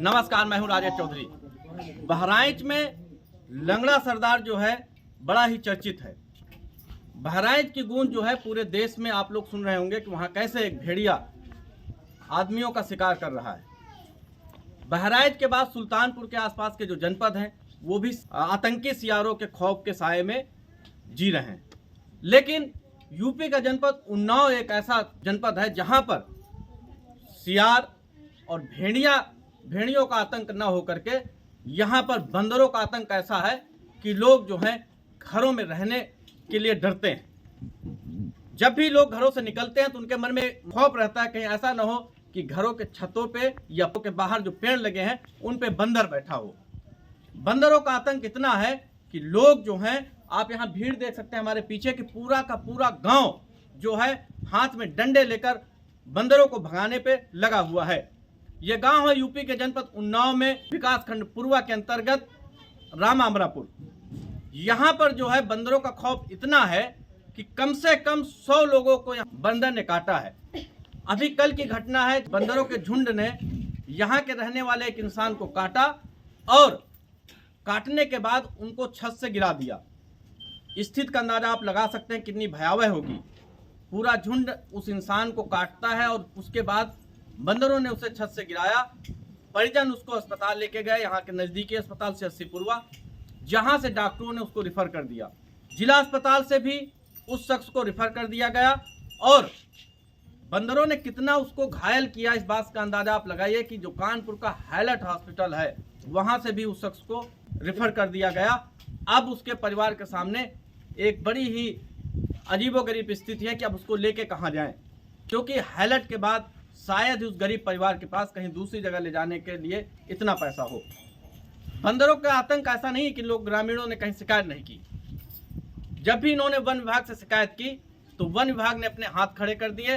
नमस्कार, मैं हूं राजेश चौधरी। बहराइच में लंगड़ा सरदार जो है बड़ा ही चर्चित है। बहराइच की गूंज जो है पूरे देश में आप लोग सुन रहे होंगे कि वहां कैसे एक भेड़िया आदमियों का शिकार कर रहा है। बहराइच के बाद सुल्तानपुर के आसपास के जो जनपद हैं वो भी आतंकी सियारों के खौफ के साए में जी रहे हैं। लेकिन यूपी का जनपद उन्नाव एक ऐसा जनपद है जहां पर सियार और भेड़ियों का आतंक न होकर के यहाँ पर बंदरों का आतंक ऐसा है कि लोग जो हैं घरों में रहने के लिए डरते हैं। जब भी लोग घरों से निकलते हैं तो उनके मन में खौफ रहता है कहीं ऐसा न हो कि घरों के छतों पे या के बाहर जो पेड़ लगे हैं उन पे बंदर बैठा हो। बंदरों का आतंक इतना है कि लोग जो हैं, आप यहाँ भीड़ देख सकते हैं हमारे पीछे, कि पूरा का पूरा गांव जो है हाथ में डंडे लेकर बंदरों को भगाने पे लगा हुआ है। ये गांव है यूपी के जनपद उन्नाव में विकासखंड पूर्वा के अंतर्गत रामामरापुर। यहाँ पर जो है बंदरों का खौफ इतना है कि कम से कम 100 लोगों को बंदर ने काटा है। अभी कल की घटना है, बंदरों के झुंड ने यहाँ के रहने वाले एक इंसान को काटा और काटने के बाद उनको छत से गिरा दिया। स्थिति का अंदाजा आप लगा सकते हैं कितनी भयावह होगी। पूरा झुंड उस इंसान को काटता है और उसके बाद बंदरों ने उसे छत से गिराया। परिजन उसको अस्पताल लेके गए, यहाँ के नज़दीकी अस्पताल से 80 पूर्वा, जहाँ से डॉक्टरों ने उसको रिफ़र कर दिया। जिला अस्पताल से भी उस शख्स को रिफ़र कर दिया गया और बंदरों ने कितना उसको घायल किया इस बात का अंदाजा आप लगाइए कि जो कानपुर का हाईलाइट हॉस्पिटल है वहाँ से भी उस शख्स को रिफ़र कर दिया गया। अब उसके परिवार के सामने एक बड़ी ही अजीबोगरीब स्थिति है कि अब उसको लेके कहाँ जाएं, क्योंकि हाईलाइट के बाद शायद उस गरीब परिवार के पास कहीं दूसरी जगह ले जाने के लिए इतना पैसा हो। बंदरों का आतंक ऐसा नहीं कि लोग ग्रामीणों ने कहीं शिकायत नहीं की। जब भी इन्होंने वन विभाग से शिकायत की तो वन विभाग ने अपने हाथ खड़े कर दिए।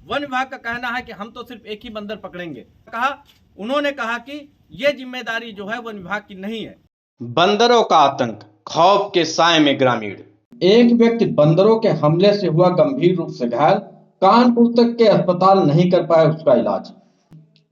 वन विभाग का कहना है कि हम तो सिर्फ एक ही बंदर पकड़ेंगे। उन्होंने कहा कि ये जिम्मेदारी जो है वन विभाग की नहीं है। बंदरों का आतंक, खौफ के साए में ग्रामीण। एक व्यक्ति बंदरों के हमले से हुआ गंभीर रूप से घायल, कानपुर तक के अस्पताल नहीं कर पाए उसका इलाज।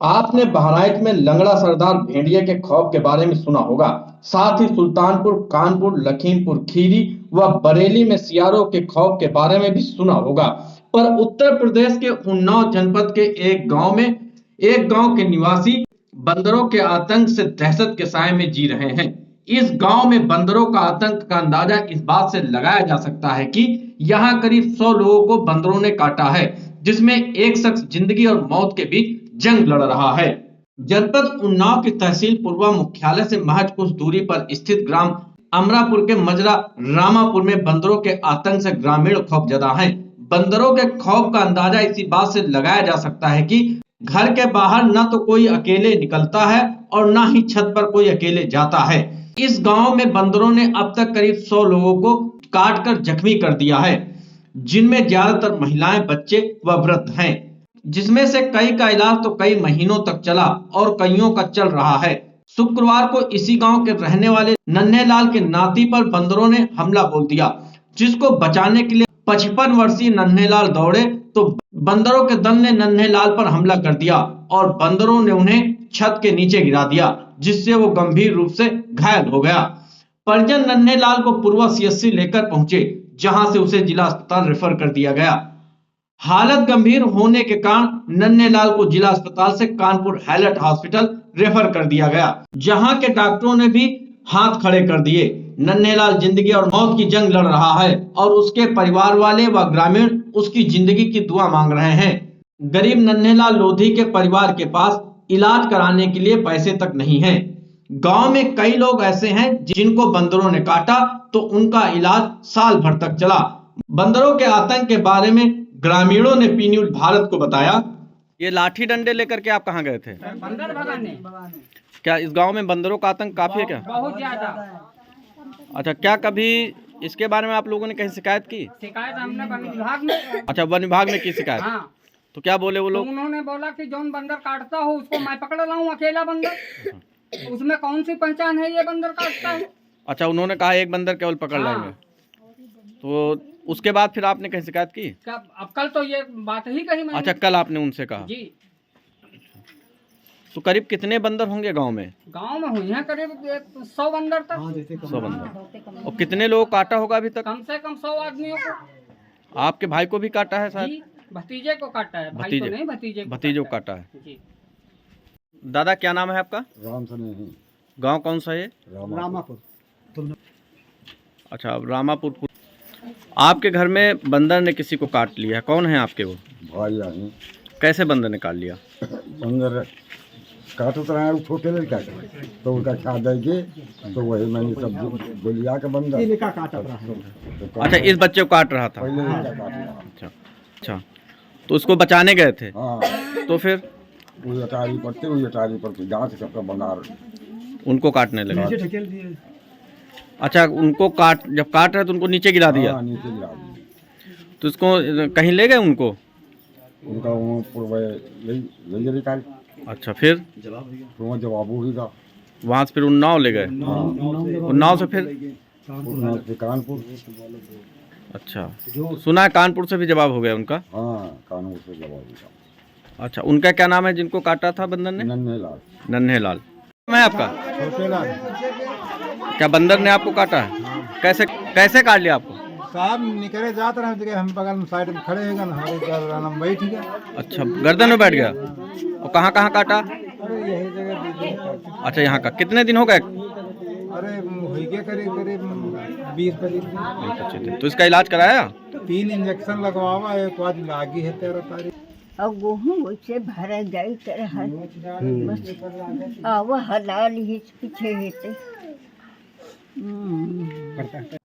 आपने बहराइच में लंगड़ा सरदार भेड़िए के खौफ के बारे में सुना होगा, साथ ही सुल्तानपुर, कानपुर, लखीमपुर खीरी व बरेली में सियारों के खौफ के बारे में भी सुना होगा। पर उत्तर प्रदेश के उन्नाव जनपद के एक गांव के निवासी बंदरों के आतंक से दहशत के साए में जी रहे हैं। इस गांव में बंदरों का आतंक का अंदाजा इस बात से लगाया जा सकता है कि यहाँ करीब 100 लोगों को बंदरों ने काटा है, जिसमें एक शख्स जिंदगी और मौत के बीच जंग लड़ रहा है। जनपद उन्नाव की तहसील पूर्वा मुख्यालय से महज कुछ दूरी पर स्थित ग्राम अमरापुर के मजरा रामापुर में बंदरों के आतंक से ग्रामीण खौफजदा हैं। बंदरों के खौफ का अंदाजा इसी बात से लगाया जा सकता है कि घर के बाहर न तो कोई अकेले निकलता है और न ही छत पर कोई अकेले जाता है। इस गांव में बंदरों ने अब तक करीब 100 लोगों को काट कर जख्मी कर दिया है, जिनमें ज्यादातर महिलाएं, बच्चे व वृद्ध हैं, जिसमें से कई का इलाज तो कई महीनों तक चला और कईयों का चल रहा है। शुक्रवार को इसी गांव के रहने वाले नन्हेलाल के नाती पर बंदरों ने हमला बोल दिया, जिसको बचाने के लिए 55 वर्षीय नन्हेलाल दौड़े तो बंदरों के दल ने नन्हेलाल पर हमला कर दिया और बंदरों ने उन्हें छत के नीचे गिरा दिया, जिससे वो गंभीर रूप से घायल हो गया। परिजन नन्हेलाल को पूर्वा सीएचसी लेकर पहुंचे, जहां से उसे जिला अस्पताल रेफर कर दिया गया। हालत गंभीर होने के कारण नन्हेलाल को जिला अस्पताल से कानपुर हाईलाइट हॉस्पिटल रेफर कर दिया गया, जहां के डॉक्टरों ने भी हाथ खड़े कर दिए। नन्हेलाल जिंदगी और मौत की जंग लड़ रहा है और उसके परिवार वाले व ग्रामीण उसकी जिंदगी की दुआ मांग रहे हैं। गरीब नन्हेलाल लोधी के परिवार के पास इलाज कराने के लिए पैसे तक नहीं है। गांव में कई लोग ऐसे हैं जिनको बंदरों ने काटा तो उनका इलाज साल भर तक चला। बंदरों के आतंक के बारे में ग्रामीणों ने पी न्यूज़ भारत को बताया। ये लाठी डंडे लेकर के आप कहाँ गए थे? बंदर भगाने। क्या इस गांव में बंदरों का आतंक काफी है क्या? बहुत ज्यादा। अच्छा, क्या कभी इसके बारे में आप लोगों ने कहीं शिकायत की? शिकायत हमने वन विभाग में। अच्छा, वन विभाग में की शिकायत? हाँ। तो क्या बोले वो तो लोग? उन्होंने बोला कि जौन बंदर काटता हो उसको मैं पकड़ रहा हूँ, अकेला बंदर, उसमें कौन सी पहचान है ये बंदर काटता है। अच्छा, उन्होंने कहा एक बंदर केवल पकड़ लेंगे। तो उसके बाद फिर आपने कहीं शिकायत की? क्या अब कल तो ये बात ही कही मैंने। अच्छा, कल आपने उनसे कहा? जी। तो करीब कितने बंदर होंगे गांव में? गांव में हुई हैं करीब 100 बंदर तक। 100 बंदर। और कितने लोग काटा होगा अभी तक? कम से कम 100 आदमियों को। आपके भाई को भी काटा है शायद? जी, भतीजे को काटा है, भाई को नहीं, भतीजे को काटा है। जी। दादा क्या नाम है आपका? राम सने गांव कौन सा है? रामापुर। अच्छा, अब रामापुर। आपके घर में बंदर ने किसी को काट लिया, कौन है आपके वो? भाई हैं। कैसे बंदर ने काट लिया? बंदर काटो तो रहा है, छोटे लड़का का तो उनका खा देंगे तो वही मैंने सब्जी गोलिया का बंदर अच्छा, इस बच्चे को काट रहा था। पहले लड़का काट रहा। अच्छा अच्छा, तो उसको बचाने गए थे? हाँ, तो फिर वही अटारी पड़ते गाँव से सबका बंदार उनको काटने लगे। अच्छा, उनको जब काट रहे तो उनको नीचे गिरा दिया? हाँ, नीचे गिरा दिया। तो उसको कहीं ले गए उनको? उनका वो पूर्व ले निकाल। अच्छा, फिर तो जवाब होगा वहाँ से फिर उन्नाव ले गए? उन्नाव से फिर कानपुर। अच्छा, सुना है कानपुर से भी जवाब हो गया उनका? हाँ, कानपुर से जवाब होगा। अच्छा, उनका क्या नाम है जिनको काटा था बंदर ने? नन्हे लाल। नन्हे लाल। मैं आपका छोटे लाल। क्या बंदर ने आपको काटा है? कैसे कैसे काट लिया आपको? साहब निकले जाते रहे, हम बगल में साइड में खड़े हैं, हमारे घर बैठ गया। अच्छा, गर्दन में बैठ गया। और कहाँ कहाँ काटा? अरे यही जगह। अच्छा, यहाँ का कितने दिन हो गए? अरे हो गए करीब 20-25 दिन। तो इसका इलाज कराया? 3 इंजेक्शन लगवावा, एक बाद लागी है 13 तारीख। और गेहूँ वैसे भरा जाई तरह बस आव हलाल ही पीछे हेते।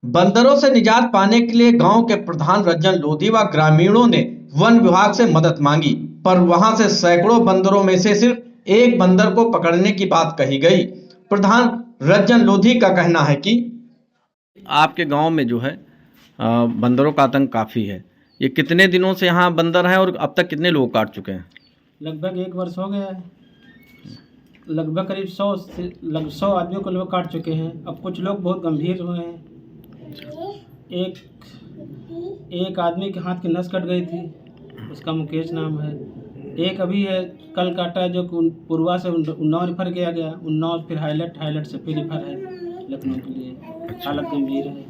बंदरों से निजात पाने के लिए गांव के प्रधान रंजन लोधी व ग्रामीणों ने वन विभाग से मदद मांगी, पर वहां से सैकड़ों बंदरों में से सिर्फ एक बंदर को पकड़ने की बात कही गई। प्रधान रंजन लोधी का कहना है कि आपके गांव में जो है बंदरों का आतंक काफी है। ये कितने दिनों से यहाँ बंदर हैं और अब तक कितने लोग काट चुके हैं? लगभग 1 वर्ष हो गया है। लगभग करीब 100 आदमियों को लोग काट चुके हैं। अब कुछ लोग बहुत गंभीर हुए हैं। एक आदमी के हाथ की नस कट गई थी, उसका मुकेश नाम है। एक अभी है, कल काटा है, जो पूर्वा से उन्नाव रिफर किया गया। उन्नाव फिर हाईलाइट से फिर रिफर है लखनऊ के लिए। हालत गंभीर है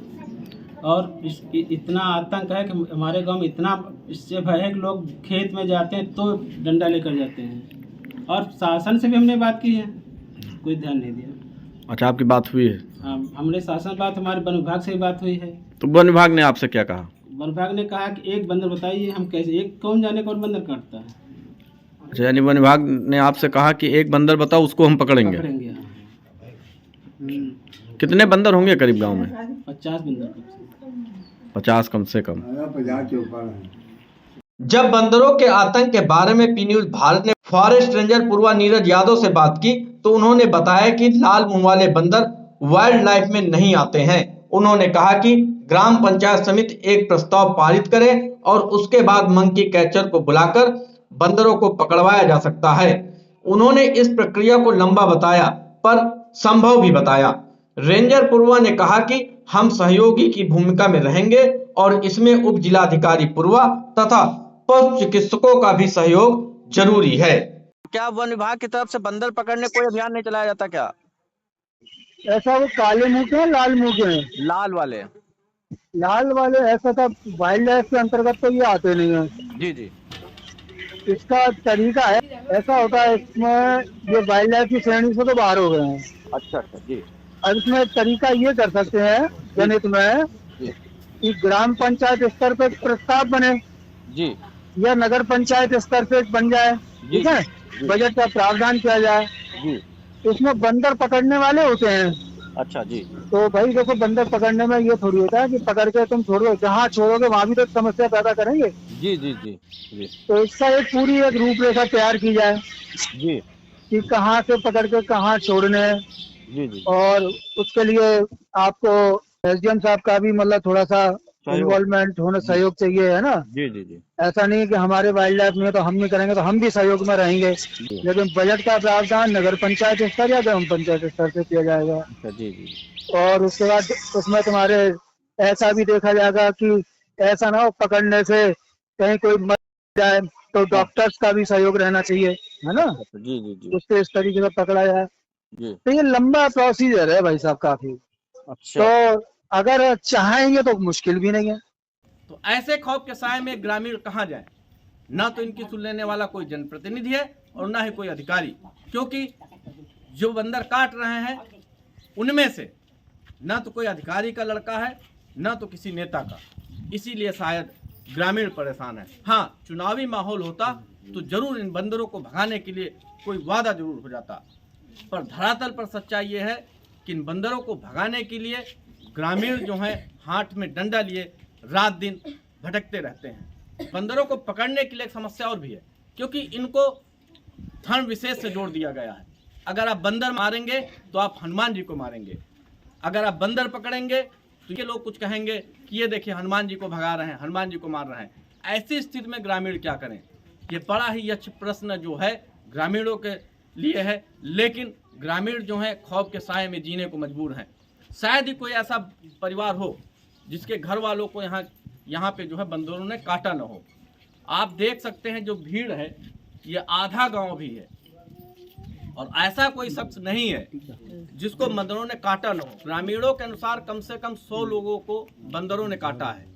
और इतना आतंक है कि हमारे गांव में इतना इससे भय है कि लोग खेत में जाते हैं तो डंडा लेकर जाते हैं। और शासन से भी हमने बात की है, कोई ध्यान नहीं दिया। अच्छा, आपकी बात हुई है? हाँ, हमने शासन बात, हमारे वन विभाग से भी बात हुई है। तो वन विभाग ने आपसे क्या कहा? वन विभाग ने कहा कि एक बंदर बताइए, हम कैसे, एक कौन जाने कौन बंदर काटता है। अच्छा, यानी वन विभाग ने आपसे कहा कि एक बंदर बताओ, उसको हम पकड़ेंगे। हाँ। कितने बंदर होंगे करीब गांव में? 50 बंदर। 50 कम से कम। जब बंदरों के आतंक के बारे में पी न्यूज भारत ने फॉरेस्ट रेंजर पूर्वा नीरज यादव से बात की तो उन्होंने बताया कि लाल मुंह वाले बंदर वाइल्ड लाइफ में नहीं आते हैं। उन्होंने कहा कि ग्राम पंचायत समिति एक प्रस्ताव पारित करे और उसके बाद मंकी कैचर को बुलाकर बंदरों को पकड़वाया जा सकता है। उन्होंने इस प्रक्रिया को लंबा बताया पर संभव भी बताया। रेंजर पूर्वा ने कहा कि हम सहयोगी की भूमिका में रहेंगे और इसमें उप जिलाधिकारी पूर्वा तथा पशु चिकित्सकों का भी सहयोग जरूरी है। क्या वन विभाग की तरफ से बंदर पकड़ने कोई अभियान नहीं चलाया जाता क्या? ऐसा वो काले मुंह के हैं, लाल मुंह के हैं? लाल वाले ऐसा था, वाइल्ड लाइफ के अंतर्गत तो ये आते नहीं है। जी। इसका तरीका है, ऐसा होता है, इसमें ये वाइल्ड लाइफ की श्रेणी से तो बाहर हो गए हैं। अच्छा जी। अब इसमें तरीका ये कर सकते हैं जनहित में कि ग्राम पंचायत स्तर पे प्रस्ताव बने जी, या नगर पंचायत स्तर पे बन जाए, ठीक है, बजट का प्रावधान किया जाए जी। इसमें बंदर पकड़ने वाले होते हैं। अच्छा जी। तो भाई देखो, बंदर पकड़ने में ये थोड़ी होता है कि पकड़ के तुम छोड़ो, जहाँ छोड़ोगे वहाँ भी तो समस्या पैदा करेंगे। जी। तो इसका एक पूरी एक रूपरेखा तैयार की जाए जी कि कहाँ से पकड़ के कहाँ छोड़ने। जी। और उसके लिए आपको एसडीएम साहब का भी मतलब थोड़ा सा इन्वॉल्वमेंट होना, सहयोग चाहिए, है ना। जी। ऐसा नहीं कि हमारे वाइल्ड लाइफ में तो हम नहीं करेंगे, तो हम भी सहयोग में रहेंगे, लेकिन बजट का प्रावधान नगर पंचायत स्तर या ग्राम पंचायत स्तर से किया जाएगा। जी। और उसके बाद उसमें तुम्हारे ऐसा भी देखा जाएगा कि ऐसा ना हो पकड़ने से कहीं कोई मर जाए, तो डॉक्टर्स का भी सहयोग रहना चाहिए, है ना, जी जी जी उससे इस तरीके से पकड़ा जाए। जी। तो ये लंबा प्रोसीजर है भाई साहब काफी, अच्छा तो अगर चाहेंगे तो मुश्किल भी नहीं है। तो ऐसे खौफ के साए में ग्रामीण कहाँ जाए? ना तो इनकी सुन लेने वाला कोई जनप्रतिनिधि है और ना ही कोई अधिकारी, क्योंकि जो बंदर काट रहे हैं उनमें से ना तो कोई अधिकारी का लड़का है ना तो किसी नेता का, इसीलिए शायद ग्रामीण परेशान है। हाँ, चुनावी माहौल होता तो जरूर इन बंदरों को भगाने के लिए कोई वादा जरूर हो जाता, पर धरातल पर सच्चाई ये है कि इन बंदरों को भगाने के लिए ग्रामीण जो है हाथ में डंडा लिए रात दिन भटकते रहते हैं। बंदरों को पकड़ने के लिए एक समस्या और भी है, क्योंकि इनको धर्म विशेष से जोड़ दिया गया है। अगर आप बंदर मारेंगे तो आप हनुमान जी को मारेंगे, अगर आप बंदर पकड़ेंगे तो ये लोग कुछ कहेंगे कि ये देखिए हनुमान जी को भगा रहे हैं, हनुमान जी को मार रहे हैं। ऐसी स्थिति में ग्रामीण क्या करें? ये बड़ा ही अच्छा प्रश्न जो है ग्रामीणों के लिए है, लेकिन ग्रामीण जो है खौफ के साए में जीने को मजबूर हैं। शायद ही कोई ऐसा परिवार हो जिसके घर वालों को यहाँ पे जो है बंदरों ने काटा न हो। आप देख सकते हैं जो भीड़ है ये आधा गांव भी है और ऐसा कोई शख्स नहीं है जिसको बंदरों ने काटा न हो। ग्रामीणों के अनुसार कम से कम 100 लोगों को बंदरों ने काटा है।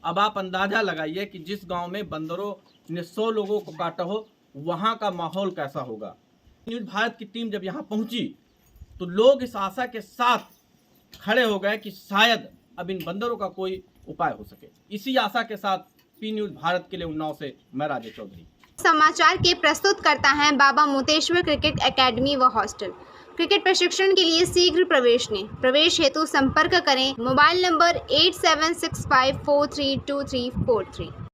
अब आप अंदाजा लगाइए कि जिस गांव में बंदरों ने 100 लोगों को काटा हो वहां का माहौल कैसा होगा। न्यूज़ भारत की टीम जब यहाँ पहुंची तो लोग इस आशा के साथ खड़े हो गए कि शायद अब इन बंदरों का कोई उपाय हो सके। इसी आशा के साथ पी न्यूज़ भारत के लिए उन्नाव से मैं राजेश चौधरी। समाचार के प्रस्तुत करता है बाबा मोतेश्वर क्रिकेट एकेडमी व हॉस्टल। क्रिकेट प्रशिक्षण के लिए शीघ्र प्रवेश लें। प्रवेश हेतु संपर्क करें मोबाइल नंबर 8765432343।